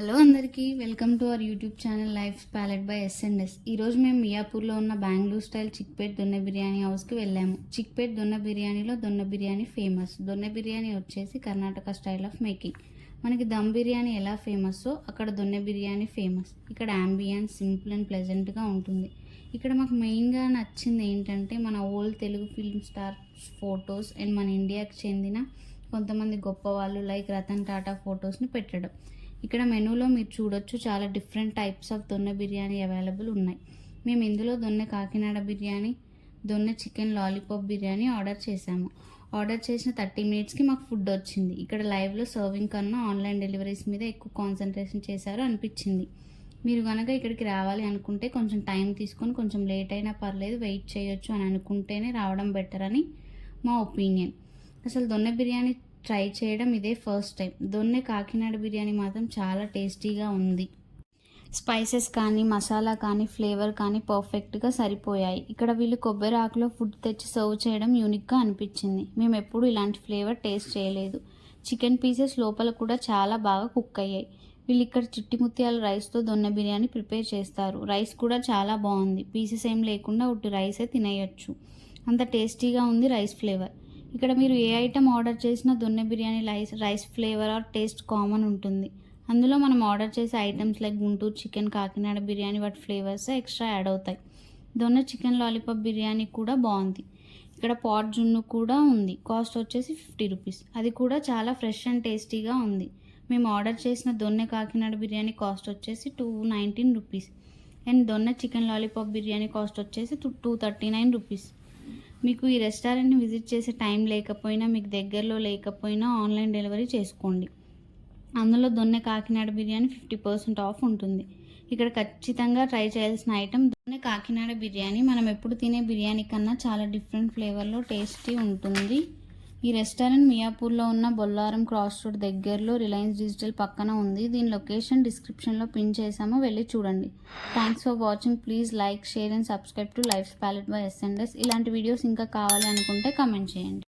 Hello అందరికీ welcome to our YouTube channel life palette by S and S. ఈరోజు మేము మియాపూర్లో ఉన్న బెంగళూరు స్టైల్ చిక్పేట్ దొన్నె బిర్యానీ హౌస్కి వెళ్ళాము. చిక్పేట్ దొన్నె బిర్యానీలో దొన్నె బిర్యానీ ఫేమస్. దొన్నె బిర్యానీ వచ్చేసి కర్ణాటక స్టైల్ ఆఫ్ మేకింగ్. మనకి దమ్ బిర్యానీ ఎలా ఫేమస్సో అక్కడ దొన్నె బిర్యానీ ఫేమస్. ఇక్కడ అంబియన్స్ సింపుల్ అండ్ ప్లెజెంట్గా ఉంటుంది. ఇక్కడ మాకు మెయిన్గా నచ్చింది ఏంటంటే మన old Telugu film star photos and మన ఇండియాకి చెందిన కొంతమంది గొప్ప వాళ్ళు లైక్ రతన్ టాటా ఫొటోస్ని పెట్టడం. ఇక్కడ మెనూలో మీరు చూడొచ్చు, చాలా different types of donne biryani available ఉన్నాయి. మేము ఇందులో donne Kakinada biryani, donne chicken lollipop biryani order చేసాము. ఆర్డర్ చేసిన 30 మినిట్స్కి మాకు ఫుడ్ వచ్చింది. ఇక్కడ లైవ్లో సర్వింగ్ కన్నా ఆన్లైన్ డెలివరీస్ మీద ఎక్కువ కాన్సన్ట్రేషన్ చేశారు అనిపించింది. మీరు కనుక ఇక్కడికి రావాలి అనుకుంటే కొంచెం టైం తీసుకొని కొంచెం లేట్ అయినా పర్లేదు వెయిట్ చేయొచ్చు అని అనుకుంటేనే రావడం బెటర్ అని మా ఒపీనియన్. అసలు దొన్నె బిర్యానీ ట్రై చేయడం ఇదే ఫస్ట్ టైం. దొన్నె కాకినాడ బిర్యానీ మాత్రం చాలా టేస్టీగా ఉంది. స్పైసెస్ కానీ మసాలా కానీ ఫ్లేవర్ కానీ పర్ఫెక్ట్గా సరిపోయాయి. ఇక్కడ వీళ్ళు కొబ్బరి ఆకులో ఫుడ్ తెచ్చి సర్వ్ చేయడం యూనిక్గా అనిపించింది. మేము ఎప్పుడూ ఇలాంటి ఫ్లేవర్ టేస్ట్ చేయలేదు. చికెన్ పీసెస్ లోపల కూడా చాలా బాగా కుక్ అయ్యాయి. వీళ్ళు ఇక్కడ చిట్టి ముత్యాల రైస్తో దొన్నె బిర్యానీ ప్రిపేర్ చేస్తారు. రైస్ కూడా చాలా బాగుంది. పీసెస్ ఏం లేకుండా ఉట్టి రైసే తినేయొచ్చు, అంత టేస్టీగా ఉంది రైస్ ఫ్లేవర్. ఇక్కడ మీరు ఏ ఐటమ్ ఆర్డర్ చేసినా donne biryani rice flavour or taste common ఉంటుంది. అందులో మనం ఆర్డర్ చేసే items like Guntur chicken, Kakinada biryani వాటి ఫ్లేవర్స్ ఎక్స్ట్రా యాడ్ అవుతాయి. దొన్నె చికెన్ లాలీపాప్ బిర్యానీ కూడా బాగుంది. ఇక్కడ పాట్ జున్ను కూడా ఉంది. కాస్ట్ వచ్చేసి 50 రూపీస్. అది కూడా చాలా ఫ్రెష్ అండ్ టేస్టీగా ఉంది. మేము ఆర్డర్ చేసిన దొన్నె కాకినాడ బిర్యానీ కాస్ట్ వచ్చేసి 219 rupees and donne chicken lollipop biryani cost వచ్చేసి 239 రూపీస్. మీకు ఈ రెస్టారెంట్ని విజిట్ చేసే టైం లేకపోయినా, మీకు దగ్గరలో లేకపోయినా ఆన్లైన్ డెలివరీ చేసుకోండి. అందులో దొన్నె కాకినాడ బిర్యానీ 50% ఆఫ్ ఉంటుంది. ఇక్కడ ఖచ్చితంగా ట్రై చేయాల్సిన ఐటమ్ దొన్నె కాకినాడ బిర్యానీ. మనం ఎప్పుడు తినే బిర్యానీ కన్నా చాలా డిఫరెంట్ ఫ్లేవర్లో టేస్టీ ఉంటుంది. ఈ రెస్టారెంట్ మియాపూర్లో ఉన్న బొల్లారం క్రాస్ రోడ్ దగ్గరలో రిలయన్స్ డిజిటల్ పక్కన ఉంది. దీని లొకేషన్ డిస్క్రిప్షన్లో పిన్ చేసాము, వెళ్ళి చూడండి. Thanks for watching. Please like, share and subscribe to life palette by S and S. ఇలాంటి వీడియోస్ ఇంకా కావాలి అనుకుంటే కమెంట్ చేయండి.